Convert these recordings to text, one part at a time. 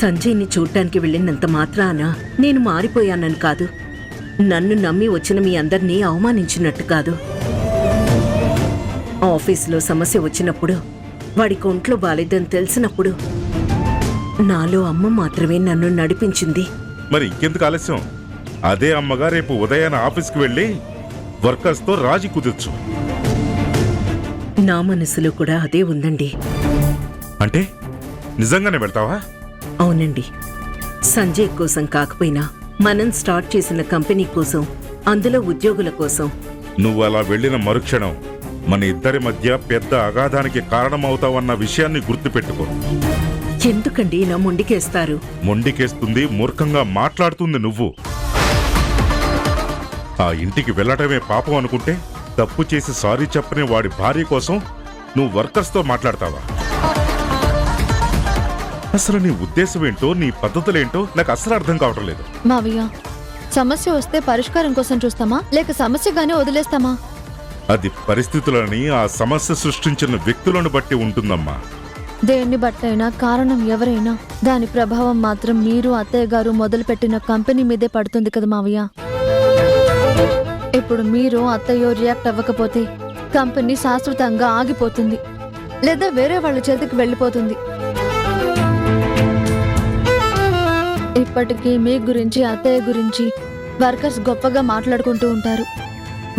సంజయ్ని చూడ్డానికి వెళ్ళినంత మాత్రాన నేను మారిపోయానని కాదు, నన్ను నమ్మి వచ్చిన మీ అందర్నీ అవమానించినట్టు కాదు. ఆఫీసులో సమస్య వచ్చినప్పుడు, వాడికి ఒంట్లో బాలేదని తెలిసినప్పుడు నాలో అమ్మ మాత్రమే నన్ను నడిపించింది. మరి ఇంకెందుకు ఆలస్యం? అదే అమ్మగా రేపు ఉదయాన ఆఫీస్కి వెళ్ళి వర్కర్స్తో రాజీ కుదర్చు. నా మనసులో కూడా అదే ఉందండి. అంటే నిజంగానే వెళ్తావా? అవునండి. సంజయ్ కోసం కాకపోయినా మనం స్టార్ట్ చేసిన కంపెనీ కోసం, అందులో ఉద్యోగుల కోసం. నువ్వు అలా వెళ్ళిన మరుక్షణం మన ఇద్దరి మధ్య పెద్ద అగాధానికి కారణమవుతావన్న విషయాన్ని గుర్తుపెట్టుకో. ఎందుకండి నా మొండికేస్తారు? మొండికేస్తుంది, మూర్ఖంగా మాట్లాడుతుంది నువ్వు. ఆ ఇంటికి వెళ్ళటమే పాపం అనుకుంటే తప్పు చేసి సారీ చెప్పని వాడి భార్య కోసం నువ్వు వర్కర్స్తో మాట్లాడతావా? అసలు నీ ఉద్దేశం ఏంటో, నీ పద్ధతులేంటో నాకు అసలు అర్థం కావటం లేదు. మావయ్య, సమస్య వస్తే పరిష్కారం కోసం చూస్తామా లేక సమస్యగానే వదిలేస్తామా? అది పరిస్థితులని, ఆ సమస్య సృష్టించిన వ్యక్తులను బట్టి ఉంటుందమ్మా. దేన్ని బట్టైనా, కారణం ఎవరైనా, దాని ప్రభావం మాత్రం మీరు అత్తయ్య గారు మొదలుపెట్టిన కంపెనీ మీదే పడుతుంది కదా మావయ్య. ఇప్పుడు మీరు అత్తయ్యో రియాక్ట్ అవ్వకపోతే కంపెనీ శాశ్వతంగా ఆగిపోతుంది, లేదా వేరే వాళ్ళ చేతికి వెళ్ళిపోతుంది. ఇప్పటికీ మీ గురించి, అత్తయ్య గురించి వర్కర్స్ గొప్పగా మాట్లాడుకుంటూ ఉంటారు.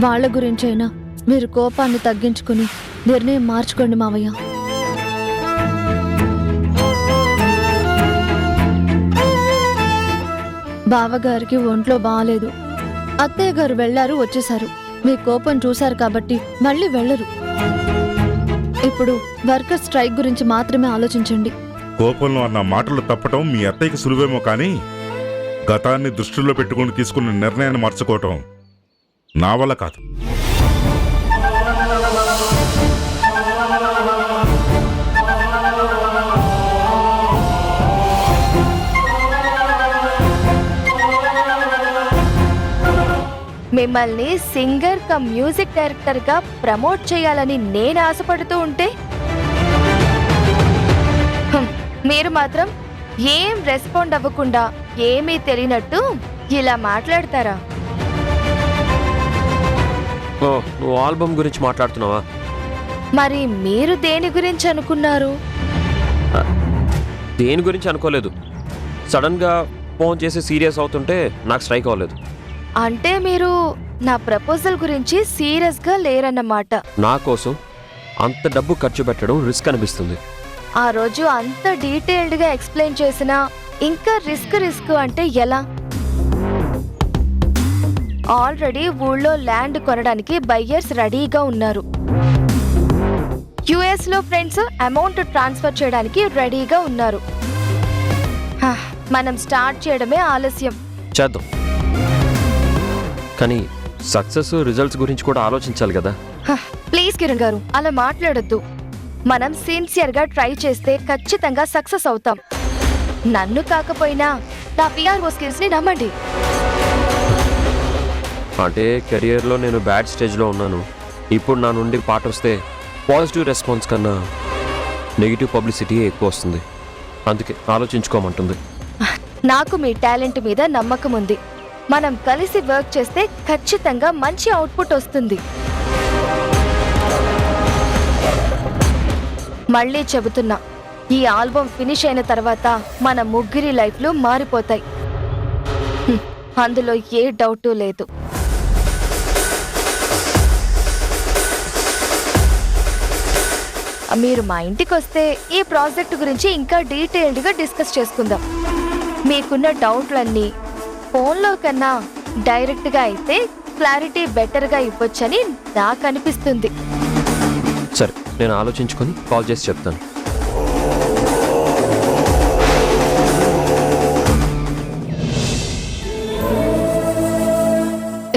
వాళ్ళ గురించైనా మీరు కోపాన్ని తగ్గించుకుని నిర్ణయం మార్చుకోండి మావయ్య. బావగారికి ఒంట్లో బాగాలేదు, అత్తయ్య గారు వెళ్లారు, వచ్చేశారు. మీ కోపం చూశారు కాబట్టి మళ్ళీ వెళ్లరు. ఇప్పుడు వర్కర్ స్ట్రైక్ గురించి మాత్రమే ఆలోచించండి. కోపంలో అన్న మాటలు తప్పటం మీ అత్తయ్యకి సులువేమో కానీ గతాన్ని దృష్టిలో పెట్టుకుని తీసుకున్న నిర్ణయాన్ని మార్చుకోవటం నా వల్ల కాదు. మిమ్మల్ని సింగర్ కమ్ మ్యూజిక్ డైరెక్టర్ గా ప్రమోట్ చేయాలని నేను ఆశపడుతూ ఉంటే మీరు మాత్రం ఏం రెస్పాండ్ అవ్వకుండా ఏమీ తెలియనట్టు ఇలా మాట్లాడతారా? నువ్వు ఆల్బమ్ గురించి మాట్లాడుతున్నావా? మరి మీరు దేని గురించి అనుకున్నారు? దేని గురించి అనుకోలేదు. సడన్ గా ఫోన్ చేసి సీరియస్ అవుతుంటే నాకు స్ట్రైక్ అవ్వలేదు. అంటే మీరు నా ప్రపోజల్ గురించి సీరియస్ గా లేరన్నమాట. నా కోసం అంత డబ్బు ఖర్చు పెట్టడం రిస్క్ అనిపిస్తుంది. ఆ రోజు అంత డీటెయిల్డ్ గా ఎక్స్ప్లెయిన్ చేసినా ఇంకా రిస్క్ అంటే ఎలా? ఆల్రెడీ ఊళ్ళో ల్యాండ్ కొనడానికి బయ్యర్స్ రెడీగా ఉన్నారు. యుఎస్ లో ఫ్రెండ్స్ అమౌంట్ ట్రాన్స్ఫర్ చేయడానికి రెడీగా ఉన్నారు. మనం స్టార్ట్ చేయడమే ఆలస్యం. చేద్దాం, కానీ సక్సెస్ రిజల్ట్స్ గురించి కూడా ఆలోచించాలి కదా. ప్లీజ్ కిరణ్ గారు, అలా మాట్లాడొద్దు. మనం సిన్సియర్ గా ట్రై చేస్తే ఖచ్చితంగా సక్సెస్ అవుతాం. నన్ను కాకపోయినా నా పిఆర్ఓ స్కిల్స్ ని నమ్మండి. అంటే కెరియర్లో నేను బ్యాడ్ స్టేజ్లో ఉన్నాను. ఇప్పుడు నా నుండి పాట వస్తే పాజిటివ్ రెస్పాన్స్ కన్నా నెగిటివ్ పబ్లిసిటీ ఎక్కువ వస్తుంది. అందుకే ఆలోచించుకోమంటుంది. నాకు మీ టాలెంట్ మీద నమ్మకం ఉంది. మనం కలిసి వర్క్ చేస్తే ఖచ్చితంగా మంచి అవుట్పుట్ వస్తుంది. మళ్ళీ చెబుతున్నా, ఈ ఆల్బమ్ ఫినిష్ అయిన తర్వాత మన ముగ్గురి లైఫ్లు మారిపోతాయి. అందులో ఏ డౌటు లేదు. మీరు మా ఇంటికి వస్తే ఈ ప్రాజెక్ట్ గురించి ఇంకా డీటెయిల్డ్గా డిస్కస్ చేసుకుందాం. మీకున్న డౌట్లన్నీ ఫోన్లో కన్నా డైరెక్ట్గా అయితే క్లారిటీ బెటర్గా ఇవ్వచ్చని నాకు అనిపిస్తుంది. సరే, నేను ఆలోచించుకొని కాల్ చేసి చెప్తాను.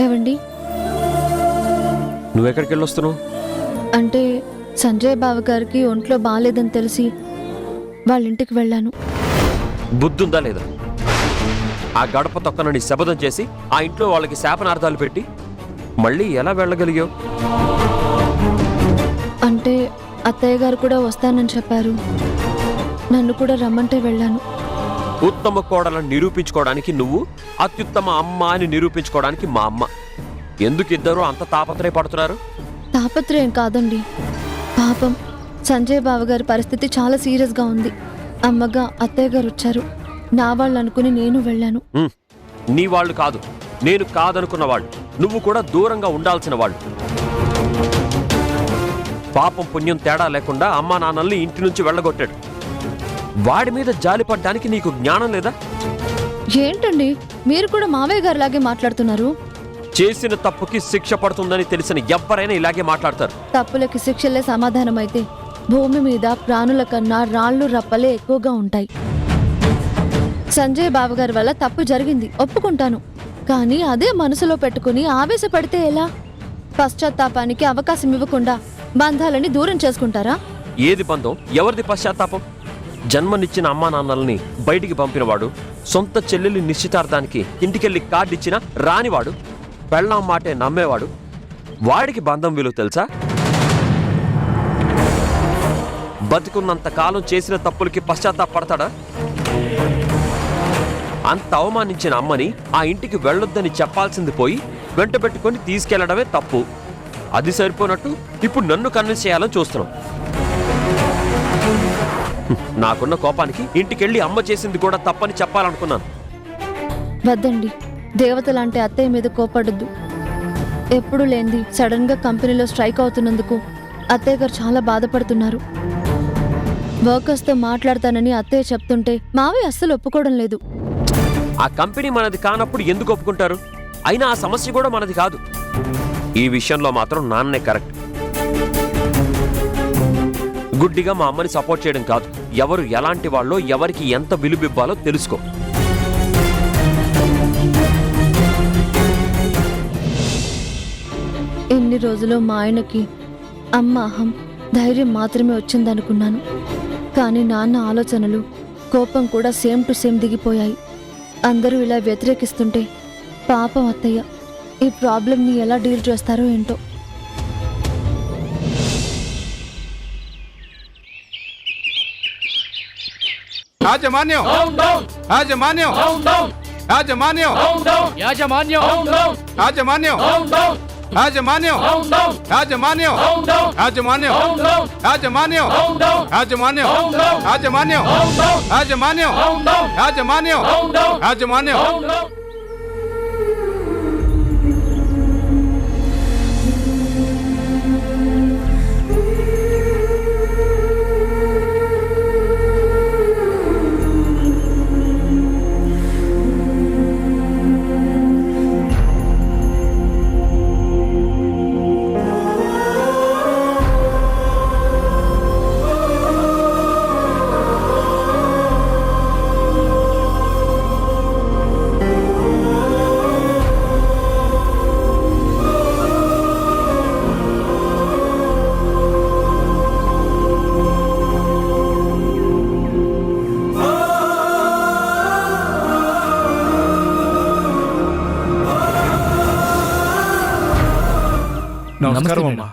ఏవండి, నువ్వెక్కడికి వెళ్ళొస్తున్నావు? అంటే సంజయ్ బావ గారికి ఒంట్లో బాగాలేదని తెలిసి వాళ్ళ ఇంటికి వెళ్ళాను. బుద్ధుందా లేదా? ఆ గడప తొక్కనని శపథం చేసి ఆ ఇంట్లో వాళ్ళకి శాపనార్థాలు పెట్టి మళ్ళీ ఎలా వెళ్ళగలిగావు? అంటే అత్తయ్య గారు కూడా వస్తానని చెప్పారు. నన్ను కూడా రమ్మంటే వెళ్ళాను. ఉత్తమ కోడలను నిరూపించుకోవడానికి నువ్వు, అత్యుత్తమ అమ్మ అని నిరూపించుకోవడానికి మా అమ్మ. ఎందుకు ఇద్దరు అంత తాపత్రయపడుతున్నారు? తాపత్రయం కాదండి, పాపం సంజయ్ బావ గారి పరిస్థితి చాలా సీరియస్గా ఉంది. అమ్మగా అత్తయ్య గారు వచ్చారు. నా వాళ్ళు అనుకుని నేను వెళ్ళాను. నీ వాళ్ళు కాదు, నేను కాదనుకున్న వాళ్ళు. నువ్వు కూడా దూరంగా ఉండాల్సిన వాళ్ళు. పాపం పుణ్యం తేడా లేకుండా అమ్మా నాన్నల్ని ఇంటి నుంచి వెళ్ళగొట్టాడు. వాడి మీద జాలిపడ్డానికి నీకు జ్ఞానం లేదా? ఏంటండి మీరు కూడా మావయ్య గారిలాగే మాట్లాడుతున్నారు? చేసిన తప్పుకి శిక్ష పడుతుందని తెలిసిన ఎవ్వరైనా ఇలాగే మాట్లాడతారు. తప్పులకి శిక్షలే సమాధానమైతే భూమి మీద ప్రాణుల కన్నా రాళ్ళు రప్పలే ఎక్కువగా ఉంటాయి. సంజయ్ బావగారి వల్ల తప్పు జరిగింది, ఒప్పుకుంటాను. కానీ అదే మనసులో పెట్టుకుని ఆవేశపడితే ఎలా? పశ్చాత్తాపానికి అవకాశం ఇవ్వకుండా బంధాలని దూరం చేసుకుంటారా? ఏది బంధం? ఎవరిది పశ్చాత్తాపం? జన్మనిచ్చిన అమ్మా నాన్నల్ని బయటికి పంపినవాడు, సొంత చెల్లెలి నిశ్చితార్థానికి ఇంటికెళ్ళి కార్డిచ్చినా రానివాడు, పెళ్ళాం మాటే నమ్మేవాడు, వాడికి బంధం విలువ తెలుసా? బతికున్నంత కాలం చేసిన తప్పులకి పశ్చాత్తాపడతాడా? అంత అవమానించిన అమ్మని ఆ ఇంటికి వెళ్ళొద్దని చెప్పాల్సింది పోయి వెంట పెట్టుకొని తీసుకెళ్లడమే తప్పు. అది సరిపోనట్టు ఇప్పుడు నన్ను కన్విన్స్ చేయాలని చూస్తున్నాం. నాకున్న కోపానికి ఇంటికెళ్ళి అమ్మ చేసింది కూడా తప్పని చెప్పాలనుకున్నాను. వద్దండి, దేవత లాంటి అత్తయ్య మీద కోపడద్దు. ఎప్పుడు లేంది సడన్ గా కంపెనీలో స్ట్రైక్ అవుతున్నందుకు అత్తయ్య గారు చాలా బాధపడుతున్నారు. వర్కర్స్ తో మాట్లాడతానని అత్తయ్య చెప్తుంటే మావయ్య అస్సలు ఒప్పుకోవడం లేదు. ఆ కంపెనీ మనది కానప్పుడు ఎందుకు ఒప్పుకుంటారు? అయినా ఆ సమస్య కూడా మనది కాదు. ఈ విషయంలో మాత్రం నాన్నే కరెక్ట్. గుడ్డిగా మా అమ్మని సపోర్ట్ చేయడం కాదు, ఎవరు ఎలాంటి వాళ్ళో, ఎవరికి ఎంత విలువివ్వాలో తెలుసుకో. ఇన్ని రోజులు మా ఆయనకి అమ్మ అహం, ధైర్యం మాత్రమే వచ్చిందనుకున్నాను. కానీ నాన్న ఆలోచనలు, కోపం కూడా సేమ్ టు సేమ్ దిగిపోయాయి. అందరూ ఇలా వ్యతిరేకిస్తుంటే పాపం అత్తయ్య ఈ ప్రాబ్లంని ఎలా డీల్ చేస్తారో ఏంటో. యాజమాన్యం యాజమాన్యం యాజమాన్యం యాజమాన్యం యాజమాన్యం యాజమాన్యం యాజమాన్యం యాజమాన్యం యాజమాన్యం యాజమాన్యం యాజమాన్యం యాజమాన్యం యాజమాన్యం యాజమాన్యం నమస్కారం అమ్మా.